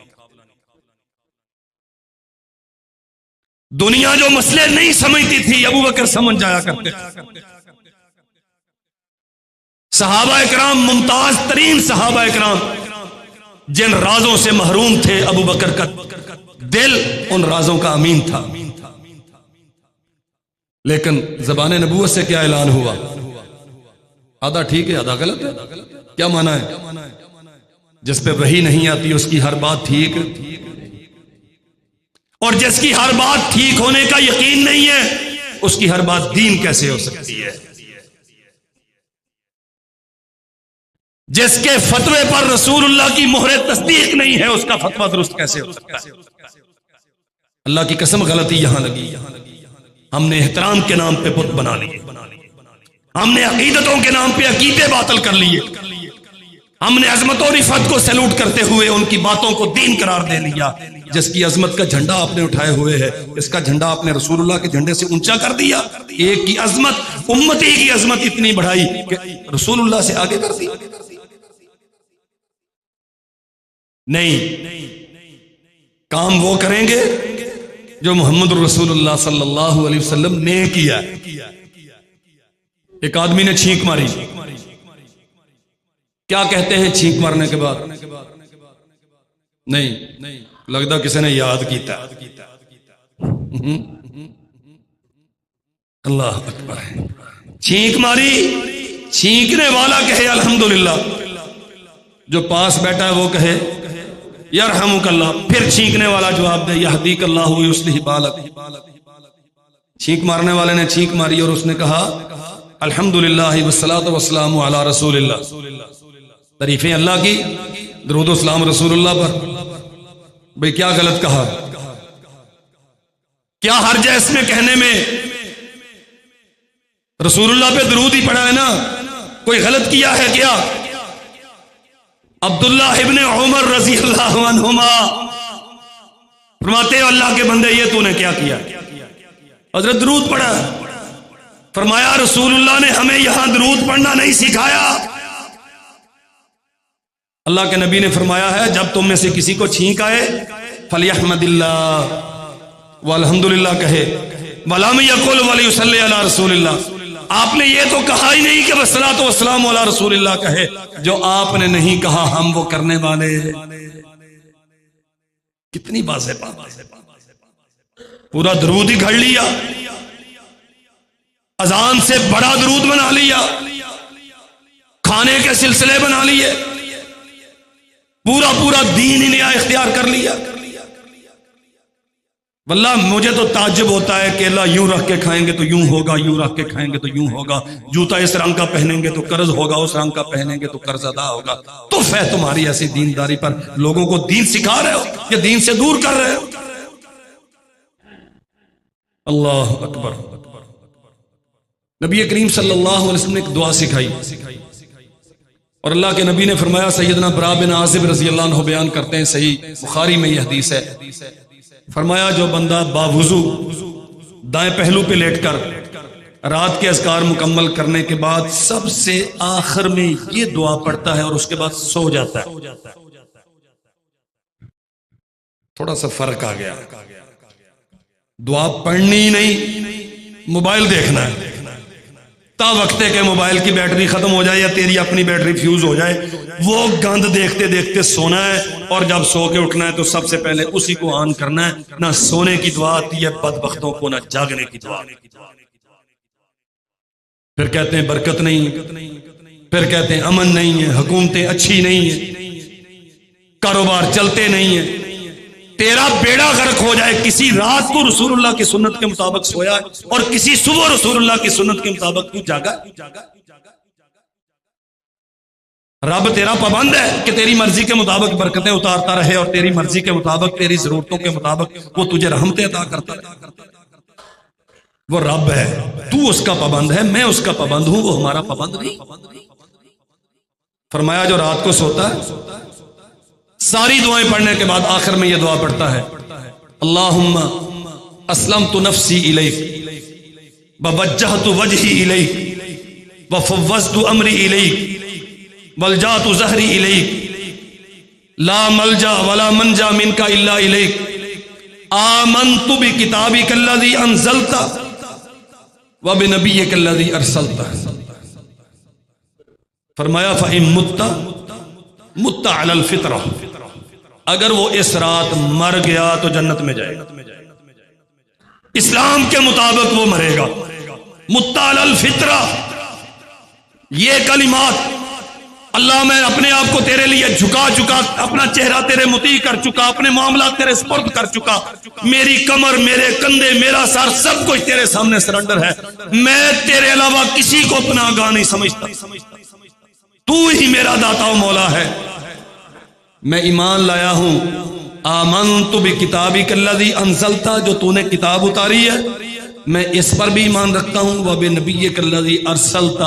دنیا جو مسئلے نہیں سمجھتی تھی ابو بکر سمجھ جایا کرتے۔ صحابہ اکرام، ممتاز ترین صحابہ اکرام جن رازوں سے محروم تھے، ابو بکر کا دل ان رازوں کا امین تھا، لیکن زبان نبوت سے کیا اعلان ہوا؟ آدھا ٹھیک ہے آدھا غلط ہے۔ کیا معنی ہے؟ جس پہ وحی نہیں آتی اس کی ہر بات ٹھیک، اور جس کی ہر بات ٹھیک ہونے کا یقین نہیں ہے اس کی ہر بات دین کیسے ہو سکتی ہے؟ جس کے فتوے پر رسول اللہ کی مہر تصدیق نہیں ہے اس کا فتویٰ درست کیسے ہو سکتا ہے؟ اللہ کی قسم غلطی یہاں لگی، ہم نے احترام کے نام پہ بت بنا لیے، ہم نے عقیدتوں کے نام پہ عقیدے باطل کر لیے، ہم نے عظمت و رفعت کو سیلوٹ کرتے ہوئے ان کی باتوں کو دین قرار دے لیا۔ جس کی عظمت کا جھنڈا آپ نے اٹھائے ہوئے ہے، اس کا جھنڈا آپ نے رسول اللہ کے جھنڈے سے اونچا کر دیا۔ ایک کی عظمت، امتی کی عظمت اتنی بڑھائی کہ رسول اللہ سے آگے کر دی۔ نہیں، کام وہ کریں گے جو محمد رسول اللہ صلی اللہ علیہ وسلم نے کیا۔ ایک آدمی نے چھینک ماری، کیا کہتے ہیں چھینک مارنے کے بعد؟ نہیں لگتا کسی نے یاد کیتا۔ اللہ اکبر، چھینک ماری، چھینکنے والا کہے الحمدللہ، جو پاس بیٹھا ہے وہ کہے یرحمک اللہ، پھر چھینکنے والا جواب دے یہدیک اللہ ویصلح بالک۔ چھینک مارنے والے نے چھینک ماری اور اس نے کہا الحمدللہ والصلاۃ والسلام علی رسول اللہ، تعریفیں اللہ کی، درود و سلام رسول اللہ پر۔ بھئی کیا غلط کہا؟ کیا حرج ہے اس میں کہنے میں؟ رسول اللہ پہ درود ہی پڑھا ہے نا، کوئی غلط کیا ہے کیا؟ عبداللہ ابن عمر رضی اللہ عنہما فرماتے ہیں اللہ کے بندے یہ تو نے کیا کیا؟ حضرت درود پڑھا۔ فرمایا رسول اللہ نے ہمیں یہاں درود پڑھنا نہیں سکھایا۔ اللہ کے نبی نے فرمایا ہے جب تم میں سے کسی کو چھینک آئے فلیحمد اللہ والحمدللہ کہے، ولم یقل ولیصلی علی رسول اللہ۔ آپ نے یہ تو کہا ہی نہیں کہ والصلاۃ والسلام علی رسول اللہ کہے، جو آپ نے نہیں کہا ہم وہ کرنے والے۔ کتنی واضح بات ہے، پورا درود ہی گھڑ لیا، اذان سے بڑا درود بنا لیا، کھانے کے سلسلے بنا لیے، پورا دین ہی نیا اختیار کر لیا۔ واللہ مجھے تو تعجب ہوتا ہے کہ اللہ یوں رکھ کے کھائیں گے تو یوں ہوگا، یوں رکھ کے کھائیں گے تو یوں ہوگا، جوتا اس رنگ کا پہنیں گے تو قرض ہوگا، اس رنگ کا پہنیں گے تو قرض ادا ہوگا۔ تو ہے تمہاری ایسی دینداری پر، لوگوں کو دین سکھا رہے ہو یا دین سے دور کر رہے ہو؟ اللہ اکبر۔ نبی کریم صلی اللہ علیہ وسلم نے ایک دعا سکھائی، اور اللہ کے نبی نے فرمایا، سیدنا برا بن عازب رضی اللہ عنہ بیان کرتے ہیں، صحیح بخاری میں یہ حدیث ہے، فرمایا جو بندہ باوضو دائیں پہلو پہ لیٹ کر رات کے اذکار مکمل کرنے کے بعد سب سے آخر میں یہ دعا پڑھتا ہے اور اس کے بعد سو جاتا ہے، تھوڑا سا فرق آ گیا، دعا پڑھنی ہی نہیں، موبائل دیکھنا ہے، تا وقتے کہ موبائل کی بیٹری ختم ہو جائے یا تیری اپنی بیٹری فیوز ہو جائے، وہ گند دیکھتے دیکھتے سونا ہے، اور جب سو کے اٹھنا ہے تو سب سے پہلے اسی کو آن کرنا ہے۔ نہ سونے کی دعا آتی ہے بدبختوں کو، نہ جاگنے کی دعا۔ پھر کہتے ہیں برکت نہیں ہے، پھر کہتے ہیں امن نہیں ہے، حکومتیں اچھی نہیں ہیں، کاروبار چلتے نہیں ہیں۔ تیرا بیڑا غرق ہو جائے، کسی رات کو رسول اللہ کی سنت کے مطابق سویا اور کسی صبح رسول اللہ کی سنت کے مطابق تو جاگا۔ رب تیرا پابند ہے کہ تیری مرضی کے مطابق برکتیں اتارتا رہے اور تیری مرضی کے مطابق، تیری ضرورتوں کے مطابق وہ تجھے رحمتیں عطا کرتا رہے۔ وہ رب ہے، تو اس کا پابند ہے، میں اس کا پابند ہوں، وہ ہمارا پابند نہیں۔ فرمایا جو رات کو سوتا ہے ساری دعائیں پڑھنے کے بعد آخر میں یہ دعا پڑھتا ہے، اللہم اسلمت نفسی الیک ووجہت وجہی الیک وفوضت امری الیک والجات ظہری الیک لا ملجا ولا منجا منک الا الیک آمنت بکتابک الذی انزلت وبنبیک الذی ارسلت۔ فرمایا فإن مت علی الفطرہ، اگر وہ اس رات مر گیا تو جنت میں جائے گا، اسلام کے مطابق وہ مرے گا۔ مت علی الفطرہ، یہ کلمات، اللہ میں اپنے آپ کو تیرے لیے جھکا چکا، اپنا چہرہ تیرے مطیع کر چکا، اپنے معاملات تیرے سپرد کر چکا، میری کمر، میرے کندھے، میرا سر، سب کچھ تیرے سامنے سرنڈر ہے، میں تیرے علاوہ کسی کو اپنا گاہ نہیں سمجھتا، تو ہی میرا داتا و مولا ہے۔ میں ایمان لایا ہوں، آمنت بکتابک الذی انزلت، جو تو نے کتاب اتاری ہے میں اس پر بھی ایمان رکھتا ہوں، وبنبیک الذی ارسلت،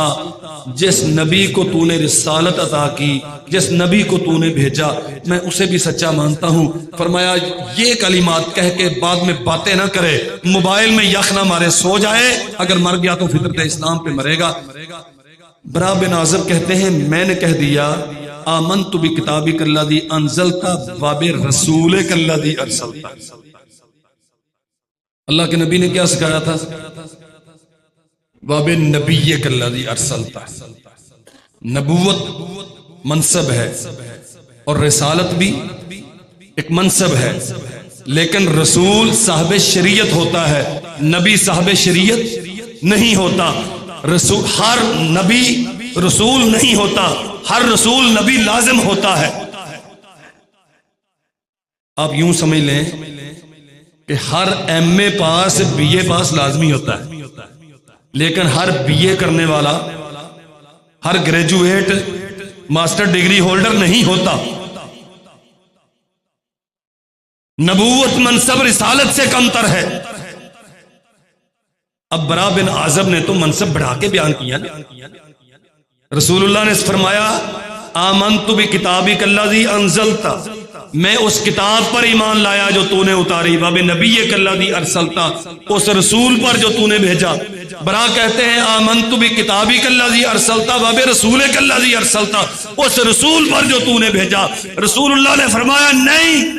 جس نبی کو تو نے رسالت عطا کی، جس نبی کو تو نے بھیجا، میں اسے بھی سچا مانتا ہوں۔ فرمایا یہ کلمات کہہ کے بعد میں باتیں نہ کرے، موبائل میں یخ نہ مارے، سو جائے، اگر مر گیا تو فطرت اسلام پہ مرے گا۔ برا بن عازب کہتے ہیں میں نے کہہ دیا آمنت بکتابک الذی انزلت وبرسولک الذی ارسلت۔ اللہ کے نبی نے کیا سکھایا تھا؟ وبنبیک الذی ارسلت۔ نبوت منصب ہے اور رسالت بھی ایک منصب ہے، لیکن رسول صاحب شریعت ہوتا ہے، نبی صاحب شریعت نہیں ہوتا۔ رسول ہر نبی رسول نہیں ہوتا، ہر رسول نبی لازم ہوتا ہے۔ آپ یوں سمجھ لیں کہ ہر ایم اے پاس بی اے پاس لازمی ہوتا ہے، لیکن ہر بی اے کرنے والا، ہر گریجویٹ ماسٹر ڈگری ہولڈر نہیں ہوتا۔ نبوت منصب رسالت سے کم تر ہے۔ اب برا بن عازب نے تو منصب بڑھا کے بیان کیا نا، رسول اللہ نے فرمایا آمنت بکتابک الذی انزلت، میں اس کتاب پر ایمان لایا جو تو نے اتاری، وبنبیک الذی ارسلت، اس رسول پر جو تو نے بھیجا۔ برا کہتے ہیں آمنت بکتابک الذی ارسلت وبرسولک الذی ارسلت، اس رسول پر جو تو نے بھیجا۔ رسول اللہ نے فرمایا نہیں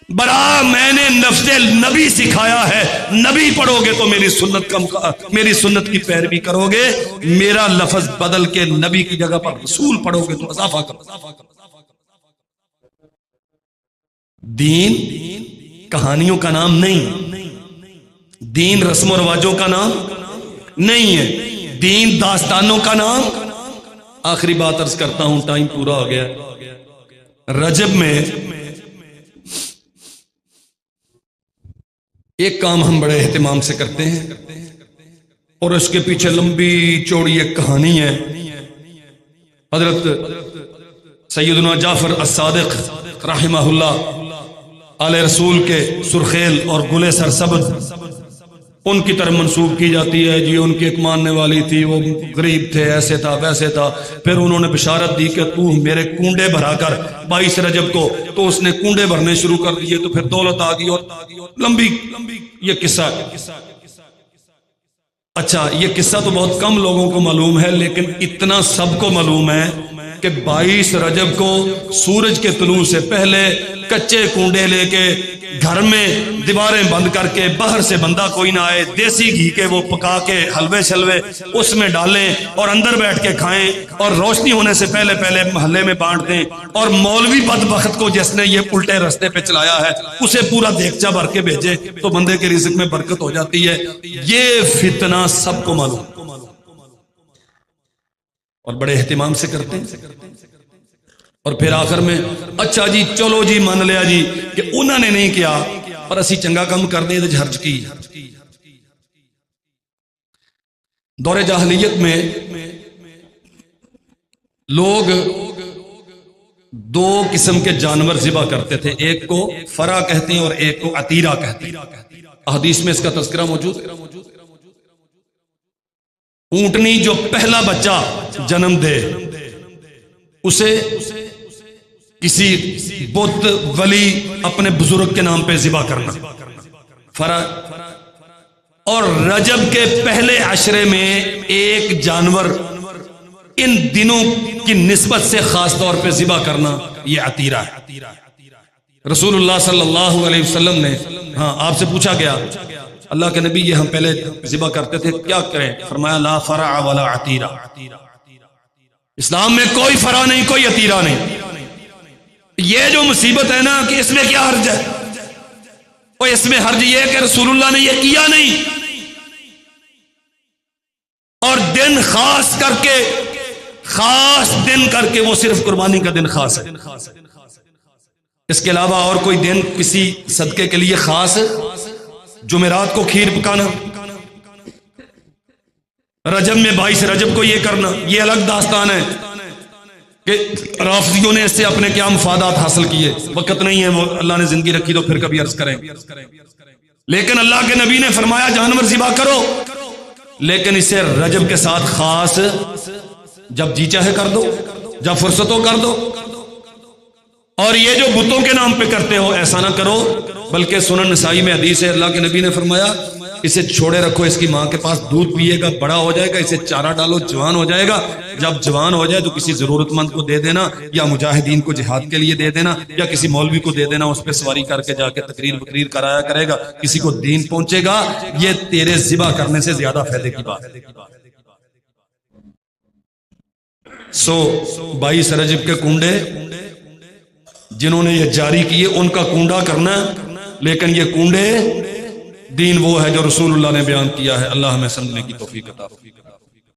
برا، میں نے نفس نبی سکھایا ہے، نبی پڑھو گے تو میری سنت کی پیروی کرو گے، میرا لفظ بدل کے نبی کی جگہ پر رسول پڑھو گے تو اضافہ کرو۔ دین کہانیوں کا نام نہیں، دین رسم و رواجوں کا نام نہیں ہے، دین داستانوں کا نام۔ آخری بات عرض کرتا ہوں، ٹائم پورا ہو گیا۔ رجب میں ایک کام ہم بڑے اہتمام سے کرتے ہیں اور اس کے پیچھے لمبی چوڑی ایک کہانی ہے. حضرت سیدنا جعفر الصادق رحمہ اللہ آل رسول کے سرخیل اور گلے سرسبز ان کی طرف منسوب کی جاتی ہے. جی ان کی ایک ماننے والی تھی، وہ غریب تھے، ایسے تھا ویسے تھا. پھر انہوں نے بشارت دی کہ تو میرے کنڈے بھرا کر 22 رجب کو، تو اس نے کنڈے بھرنے شروع کر دیے، تو پھر دولت آ گئی. اور لمبی یہ قصہ. اچھا یہ قصہ تو بہت کم لوگوں کو معلوم ہے، لیکن اتنا سب کو معلوم ہے کہ 22 رجب کو سورج کے طلوع سے پہلے کچے کنڈے لے کے گھر میں دیواریں بند کر کے، باہر سے بندہ کوئی نہ آئے، دیسی گھی کے وہ پکا کے حلوے شلوے اس میں ڈالیں اور اندر بیٹھ کے کھائیں، اور روشنی ہونے سے پہلے پہلے محلے میں بانٹ دیں. اور مولوی بدبخت کو جس نے یہ الٹے رستے پہ چلایا ہے اسے پورا دیگچہ بھر کے بھیجے تو بندے کے رزق میں برکت ہو جاتی ہے. یہ فتنہ سب کو معلوم اور بڑے اہتمام سے کرتے ہیں. اور پھر آخر میں اچھا جی چلو جی مان لیا جی کہ انہوں نے نہیں کیا پر اسی چنگا کام کر دیں تو حرج کی. دور جاہلیت میں لوگ 2 قسم کے جانور ذبح کرتے تھے، ایک کو فرا کہتے ہیں اور ایک کو عتیرہ کہتے ہیں. احادیث میں اس کا تذکرہ موجود ہے. اونٹنی جو پہلا بچہ جنم دے اسے کسی بت ولی اپنے بزرگ کے نام پہ ذبح کرنا فرا. اور رجب کے پہلے عشرے میں ایک جانور ان دنوں کی نسبت سے خاص طور پہ ذبح کرنا یہ عتیرہ ہے. رسول اللہ صلی اللہ علیہ وسلم نے آپ سے پوچھا گیا اللہ کے نبی یہ ہم پہلے ذبح کرتے تھے کیا کریں؟ فرمایا لا فرع ولا عتیرہ. اسلام میں کوئی فرع نہیں کوئی عتیرہ نہیں. یہ جو مصیبت ہے نا کہ اس میں کیا حرج ہے؟ اور اس میں حرج یہ کہ رسول اللہ نے یہ کیا نہیں، اور دن خاص دن کر کے وہ صرف قربانی کا دن خاص ہے. اس کے علاوہ اور کوئی دن کسی صدقے کے لیے خاص ہے؟ جمعرات کو کھیر پکانا، رجب میں 22 رجب کو یہ کرنا، یہ الگ داستان ہے کہ رافضیوں نے اس سے اپنے کیا مفادات حاصل کیے. وقت نہیں ہے، وہ اللہ نے زندگی رکھی تو پھر کبھی عرض کریں. لیکن اللہ کے نبی نے فرمایا جانور ذبح کرو، لیکن اسے رجب کے ساتھ خاص، جب جی چاہے کر دو، جب فرصت ہو کر دو. اور یہ جو بتوں کے نام پہ کرتے ہو ایسا نہ کرو، بلکہ سنن نسائی میں حدیث ہے اللہ کے نبی نے فرمایا اسے چھوڑے رکھو، اس کی ماں کے پاس دودھ پیے گا، بڑا ہو جائے گا، اسے چارہ ڈالو، جوان ہو جائے گا. جب جوان ہو جائے تو کسی ضرورت مند کو دے دینا، یا مجاہدین کو جہاد کے لیے دے دینا، یا کسی مولوی کو دے دینا، اس پہ سواری کر کے جا کے تقریر کرایا کرے گا، کسی کو دین پہنچے گا. یہ تیرے ذبح کرنے سے زیادہ فائدے کی بات ہے. 22 رجب کے کنڈے جنہوں نے یہ جاری کیے ان کا کنڈا کرنا، لیکن یہ کنڈے دین وہ ہے جو رسول اللہ نے بیان کیا ہے. اللہ ہمیں سمجھنے کی توفیق عطا فرمائے.